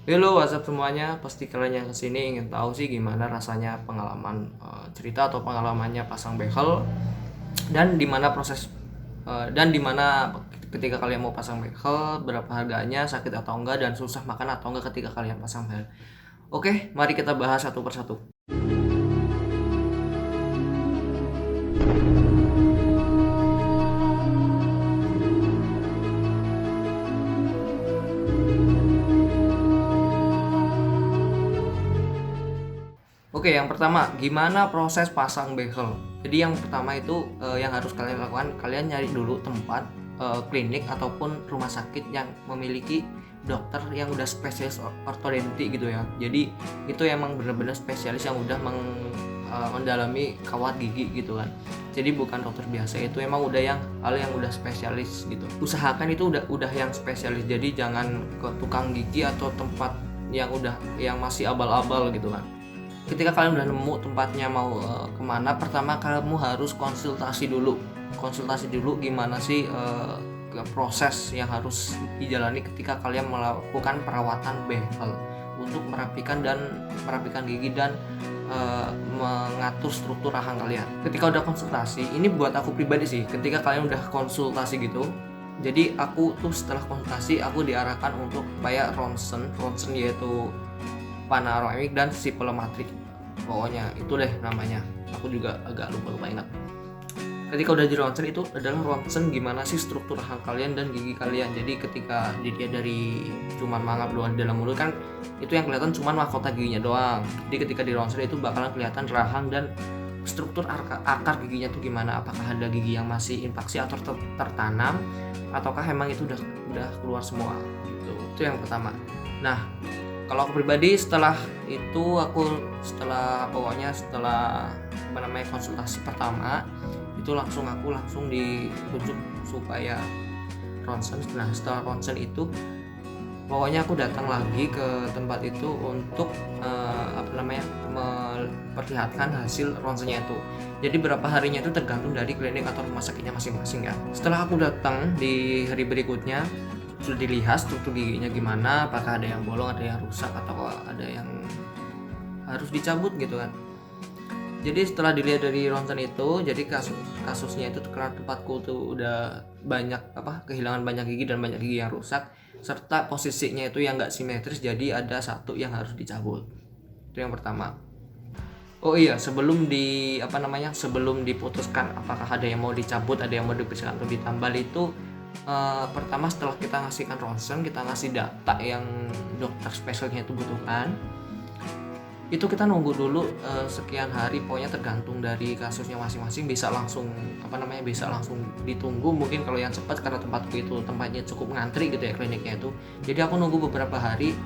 Halo, WhatsApp semuanya. Pasti kalian yang kesini ingin tahu sih gimana rasanya pengalaman cerita atau pengalamannya pasang behel dan dimana proses dan dimana ketika kalian mau pasang behel, berapa harganya, sakit atau enggak, dan susah makan atau enggak ketika kalian pasang behel. Oke, mari kita bahas satu persatu. Oke, yang pertama, gimana proses pasang behel? Jadi yang pertama itu yang harus kalian lakukan, kalian nyari dulu tempat klinik ataupun rumah sakit yang memiliki dokter yang udah spesialis ortodonti gitu ya. Jadi itu emang bener-bener spesialis yang udah mendalami kawat gigi gitu kan. Jadi bukan dokter biasa, itu emang udah yang hal yang udah spesialis gitu. Usahakan itu udah yang spesialis. Jadi jangan ke tukang gigi atau tempat yang masih abal-abal gitu kan. Ketika kalian udah nemu tempatnya mau kemana, pertama kamu harus konsultasi dulu gimana sih proses yang harus dijalani ketika kalian melakukan perawatan behel untuk merapikan gigi dan mengatur struktur rahang kalian. Ketika udah konsultasi, ini buat aku pribadi sih, ketika kalian udah konsultasi gitu, jadi aku tuh setelah konsultasi aku diarahkan untuk kayak ronsen yaitu panoramik dan sipilometrik, pokoknya itu deh namanya, aku juga agak lupa ingat. Ketika udah di ronsen, itu adalah ronsen gimana sih struktur rahang kalian dan gigi kalian. Jadi ketika dilihat dari cuman mangap doang di dalam mulut kan, itu yang kelihatan cuman mahkota giginya doang. Jadi ketika di ronsen itu bakalan kelihatan rahang dan struktur akar giginya tuh gimana, apakah ada gigi yang masih infeksi atau tertanam, ataukah emang itu udah keluar semua gitu. Itu yang pertama. Nah, kalau aku pribadi setelah konsultasi pertama itu aku langsung ditunjuk supaya ronsen. Nah, setelah ronsen itu pokoknya aku datang lagi ke tempat itu untuk memperlihatkan hasil ronsennya itu. Jadi berapa harinya itu tergantung dari klinik atau rumah sakitnya masing-masing ya. Setelah aku datang di hari berikutnya, sudah dilihat struktur giginya gimana, apakah ada yang bolong, ada yang rusak, atau ada yang harus dicabut gitu kan. Jadi setelah dilihat dari ronsen itu, jadi kasusnya itu karena tempatku tuh udah kehilangan banyak gigi dan banyak gigi yang rusak, serta posisinya itu yang nggak simetris, jadi ada satu yang harus dicabut. Itu yang pertama. Oh iya, sebelum diputuskan apakah ada yang mau dicabut, ada yang mau dibersihkan atau ditambal itu, pertama setelah kita ngasihkan ronsen, kita ngasih data yang dokter spesialnya itu butuhkan, itu kita nunggu dulu sekian hari, pokoknya tergantung dari kasusnya masing-masing, bisa langsung ditunggu. Mungkin kalau yang cepat, karena tempatku itu tempatnya cukup ngantri gitu ya kliniknya itu, jadi aku nunggu beberapa hari,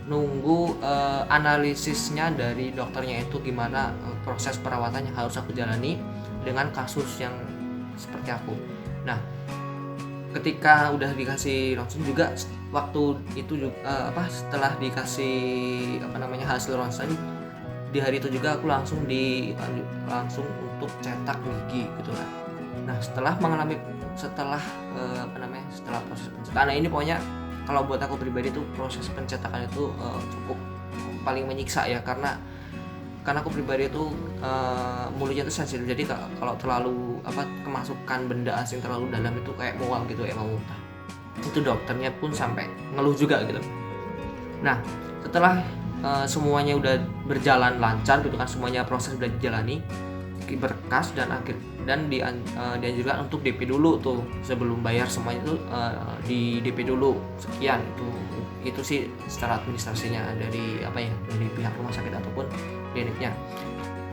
nunggu analisisnya dari dokternya itu gimana proses perawatan yang harus aku jalani dengan kasus yang seperti aku. Nah, ketika udah dikasih ronsen juga, waktu itu juga setelah dikasih hasil ronsen, di hari itu juga aku langsung untuk cetak gigi gitu kan. Nah, setelah proses pencetakan, nah ini pokoknya kalau buat aku pribadi tuh proses pencetakan itu cukup paling menyiksa ya, karena aku pribadi itu mulutnya tuh sensitif. Jadi kalau terlalu kemasukan benda asing terlalu dalam itu kayak mual gitu ya, mau muntah. Itu dokternya pun sampai ngeluh juga gitu. Nah, setelah semuanya udah berjalan lancar gitu kan, semuanya proses udah dijalani, berkas dan dianjurkan untuk DP dulu tuh sebelum bayar semuanya itu, di DP dulu sekian. Itu sih secara administrasinya dari dari pihak rumah sakit ataupun kliniknya.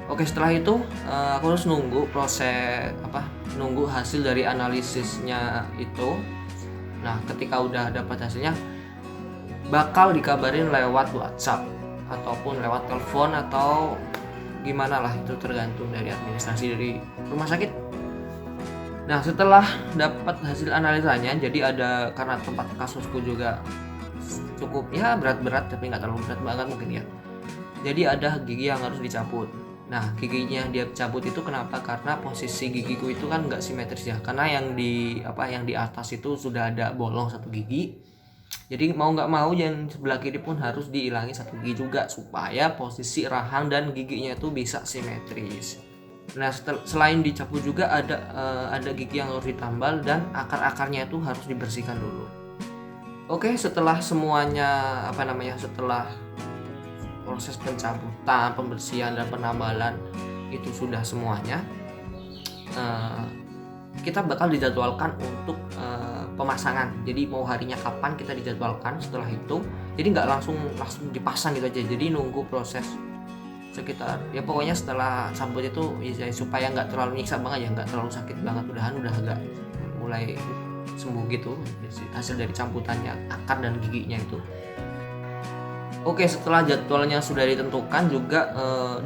Oke, setelah itu aku harus nunggu hasil dari analisisnya itu. Nah, ketika udah dapat hasilnya, bakal dikabarin lewat WhatsApp ataupun lewat telepon atau gimana lah, itu tergantung dari administrasi dari rumah sakit. Nah, setelah dapat hasil analisanya, jadi karena tempat kasusku juga cukup ya berat-berat, tapi nggak terlalu berat banget mungkin ya. Jadi ada gigi yang harus dicabut. Nah, giginya yang dia cabut itu kenapa? Karena posisi gigiku itu kan nggak simetris ya. Karena yang di atas itu sudah ada bolong satu gigi. Jadi mau nggak mau yang sebelah kiri pun harus dihilangi satu gigi juga supaya posisi rahang dan giginya itu bisa simetris. Nah, selain dicabut juga ada gigi yang harus ditambal dan akar-akarnya itu harus dibersihkan dulu. Oke, setelah semuanya setelah proses pencabutan, pembersihan dan penambalan itu sudah semuanya, kita bakal dijadwalkan untuk pemasangan. Jadi mau harinya kapan kita dijadwalkan setelah itu. Jadi nggak langsung dipasang gitu aja. Jadi nunggu proses sekitar ya pokoknya setelah cabut itu ya, supaya nggak terlalu nyiksa banget ya, nggak terlalu sakit banget, udah agak mulai sembuh gitu hasil dari cambutannya akar dan giginya itu. Oke, setelah jadwalnya sudah ditentukan juga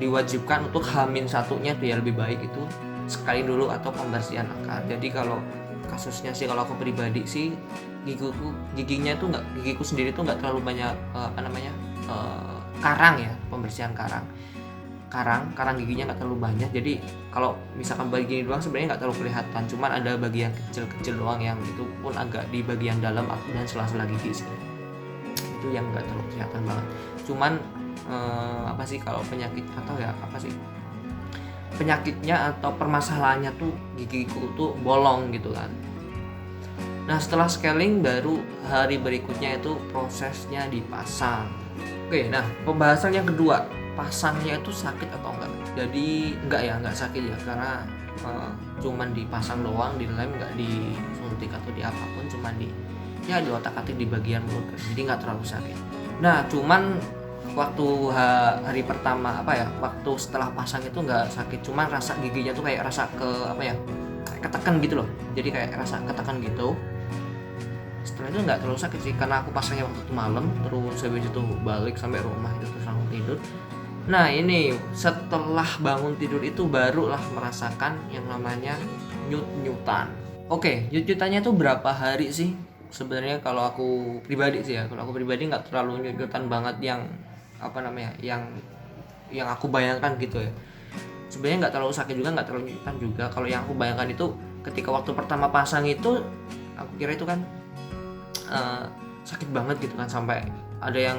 diwajibkan untuk H-1-nya itu ya, lebih baik itu sekali dulu atau pembersihan akar. Jadi kalau kasusnya sih, kalau aku pribadi sih gigiku sendiri tuh nggak terlalu banyak karang ya, pembersihan karang giginya nggak terlalu banyak. Jadi kalau misalkan bagian doang sebenarnya nggak terlalu kelihatan, cuman ada bagian kecil-kecil doang yang itu pun agak di bagian dalam dan sela-sela gigi sih, itu yang nggak terlalu kelihatan banget. Cuman kalau penyakitnya atau permasalahannya tuh gigiku tuh bolong gitu kan. Nah, setelah scaling baru hari berikutnya itu prosesnya dipasang. Oke, nah pembahasan yang kedua, pasangnya itu sakit atau enggak? Jadi enggak sakit ya, karena cuman dipasang doang, dilem, nggak disuntik atau di apapun, cuman di otak-atik di bagian mulut, jadi nggak terlalu sakit. Nah, cuman waktu hari pertama waktu setelah pasang itu nggak sakit, cuman rasa giginya tuh kayak rasa kayak ketekan gitu loh, jadi kayak rasa ketekan gitu. Setelah itu nggak terlalu sakit sih, karena aku pasangnya waktu itu malam, terus habis itu balik sampai rumah itu terus langsung tidur. Nah, ini setelah bangun tidur itu barulah merasakan yang namanya nyut-nyutan. Oke, nyut-nyutannya tuh berapa hari sih? Sebenarnya kalau aku pribadi sih ya, nggak terlalu nyut-nyutan banget yang yang aku bayangkan gitu ya. Sebenarnya nggak terlalu sakit juga, nggak terlalu nyutan juga. Kalau yang aku bayangkan itu ketika waktu pertama pasang itu, aku kira itu kan sakit banget gitu kan, sampai ada yang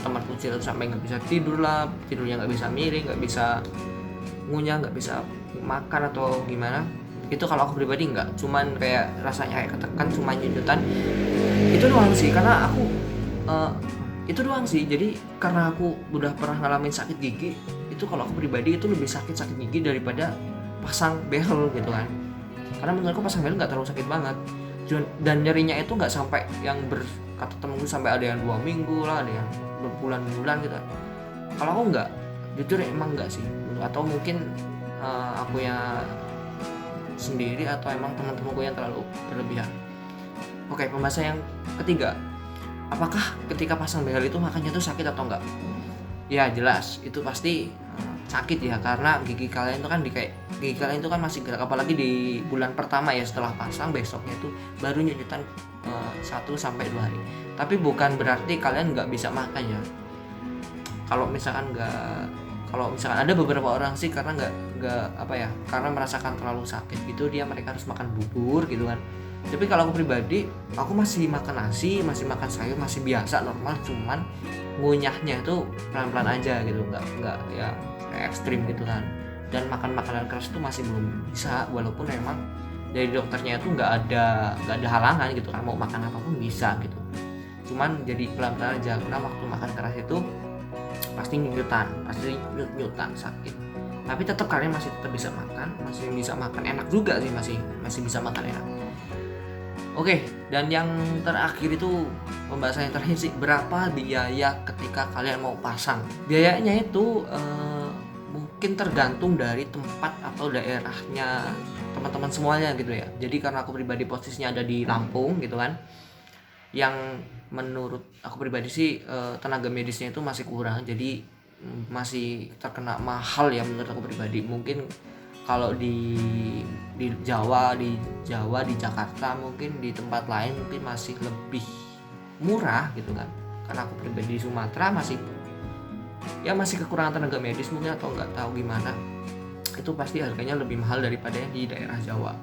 teman kucil sampai nggak bisa tidur lah, tidurnya nggak bisa miring, nggak bisa ngunyah, nggak bisa makan atau gimana. Itu kalau aku pribadi nggak, cuman kayak rasanya kayak ketekan, cuma nyunyutan itu doang sih, karena aku itu doang sih. Jadi karena aku udah pernah ngalamin sakit gigi itu, kalau aku pribadi itu lebih sakit gigi daripada pasang behel gitu kan, karena menurutku pasang behel nggak terlalu sakit banget, dan nyerinya itu nggak sampai yang kata temenku sampai ada yang 2 minggu lah, ada yang berbulan-bulan gitu. Kalau aku nggak, jujur emang nggak sih, atau mungkin aku ya sendiri atau emang teman-temanku yang terlalu berlebihan. Oke, pembahasan yang ketiga, apakah ketika pasang behel itu makannya tuh sakit atau enggak? Ya jelas itu pasti sakit ya, karena gigi kalian itu kan masih gerak, apalagi di bulan pertama ya setelah pasang, besoknya itu baru nyunyutan 1-2 hari. Tapi bukan berarti kalian nggak bisa makan ya. Kalau misalkan ada beberapa orang sih karena karena merasakan terlalu sakit gitu, mereka harus makan bubur gitu kan. Tapi kalau aku pribadi, aku masih makan nasi, masih makan sayur, masih biasa normal, cuman ngunyahnya itu pelan-pelan aja gitu, nggak ya ekstrim gitu kan. Dan makan makanan keras itu masih belum bisa, walaupun memang dari dokternya itu nggak ada halangan gitu kan, mau makan apapun bisa gitu. Cuman jadi pelan-pelan aja, karena waktu makan keras itu pasti nyutan sakit. Tapi tetap kalian masih bisa makan enak juga sih, masih bisa makan enak. Oke, dan yang terakhir itu, pembahasan yang terakhir sih, berapa biaya ketika kalian mau pasang? Biayanya itu mungkin tergantung dari tempat atau daerahnya teman-teman semuanya gitu ya. Jadi karena aku pribadi posisinya ada di Lampung gitu kan, yang menurut aku pribadi sih tenaga medisnya itu masih kurang, jadi masih terkena mahal ya menurut aku pribadi. Mungkin kalau di Jawa, di Jakarta, mungkin di tempat lain mungkin masih lebih murah gitu kan, karena aku pribadi di Sumatera masih kekurangan tenaga medis mungkin, atau nggak tahu gimana, itu pasti harganya lebih mahal daripada yang di daerah Jawa.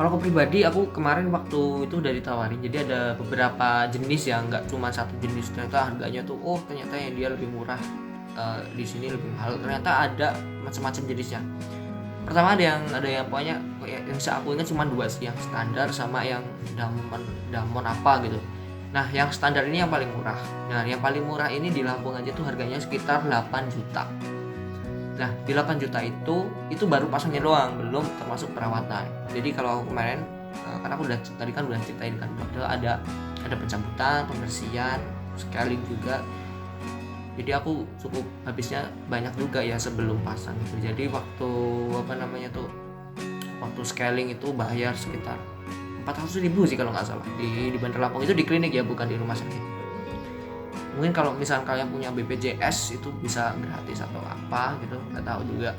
Kalau aku pribadi, aku kemarin waktu itu udah ditawarin, jadi ada beberapa jenis ya, nggak cuma satu jenis. Ternyata harganya tuh, ternyata yang dia lebih murah, di sini lebih mahal. Ternyata ada macam-macam jenisnya. Pertama ada yang pokoknya yang bisa aku ingat cuma dua sih, yang standar sama yang Damon apa gitu. Nah, yang standar ini yang paling murah. Nah, yang paling murah ini di Lampung aja tuh harganya sekitar 8 juta. Nah, di 8 juta itu baru pasangnya doang, belum termasuk perawatan. Jadi kalau kemarin, karena aku tadi kan udah ceritain kan, ada pencabutan, pembersihan, scaling juga. Jadi aku cukup habisnya banyak juga ya sebelum pasang gitu. Jadi waktu scaling itu bayar sekitar 400.000 sih kalau nggak salah, di Bandar Lampung itu, di klinik ya, bukan di rumah sakit. Mungkin kalau misalnya kalian punya BPJS itu bisa gratis atau apa gitu, nggak tahu juga.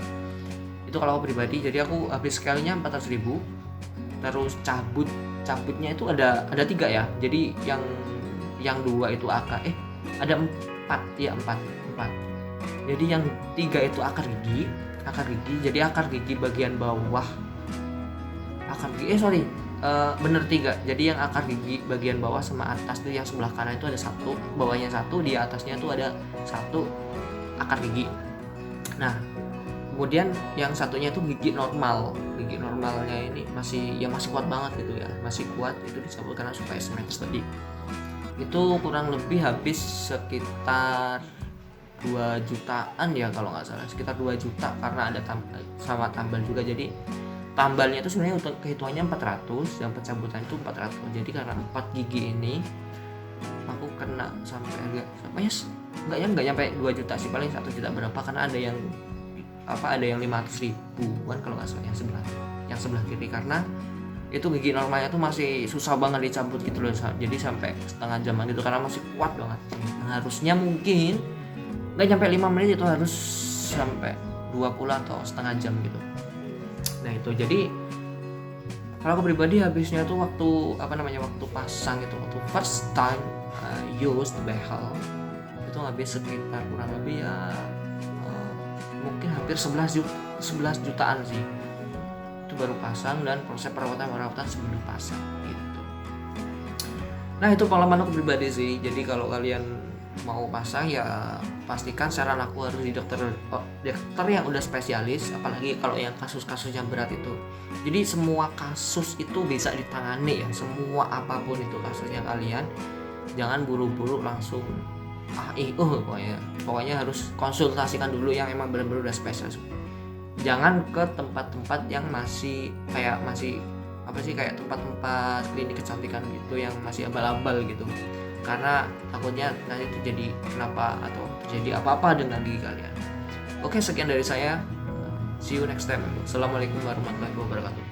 Itu kalau aku pribadi, jadi aku habis sekalinya 400.000. Terus cabutnya itu ada 3 ya. Jadi yang 2 itu ada 4 ya, 4. Jadi yang 3 itu akar gigi. Jadi akar gigi bagian bawah, bener 3. Jadi yang akar gigi bagian bawah sama atas tuh, yang sebelah kanan itu ada 1, bawahnya 1, di atasnya tuh ada 1 akar gigi. Nah, kemudian yang satunya itu gigi normalnya ini masih kuat banget gitu ya, masih kuat. Itu dicabut karena supaya simetris tadi. Itu kurang lebih habis sekitar 2 jutaan ya kalau nggak salah, sekitar 2 juta karena ada tambal juga. Jadi tambalnya itu sebenarnya untuk kehitungannya 400, yang pencabutan itu 400. Jadi karena 4 gigi ini aku kena sampai nggak nyampe 2 juta sih, paling 1 juta berapa, karena ada yang 500.000-an kalau nggak salah, yang sebelah kiri, karena itu gigi normalnya tuh masih susah banget dicabut gitu loh. Jadi sampai setengah jaman gitu karena masih kuat banget. Nah, harusnya mungkin nggak nyampe 5 menit, itu harus sampai 20 atau setengah jam gitu. Nah itu, jadi kalau aku pribadi habisnya tuh waktu pasang itu, waktu first time use the behel itu habis sekitar kurang lebih ya mungkin hampir 11 jutaan sih. Itu baru pasang dan proses perawatan sebelum pasang gitu. Nah itu pengalaman aku pribadi sih. Jadi kalau kalian mau pasang ya pastikan saran aku harus di dokter yang udah spesialis, apalagi kalau yang kasus-kasus yang berat itu. Jadi semua kasus itu bisa ditangani ya, semua apapun itu kasusnya kalian, jangan buru-buru langsung pokoknya harus konsultasikan dulu yang emang benar-benar udah spesialis. Jangan ke tempat-tempat yang masih kayak tempat-tempat klinik kecantikan gitu yang masih abal-abal gitu, karena takutnya nanti terjadi terjadi apa-apa dengan gigi kalian. Oke, sekian dari saya. See you next time. Assalamualaikum warahmatullahi wabarakatuh.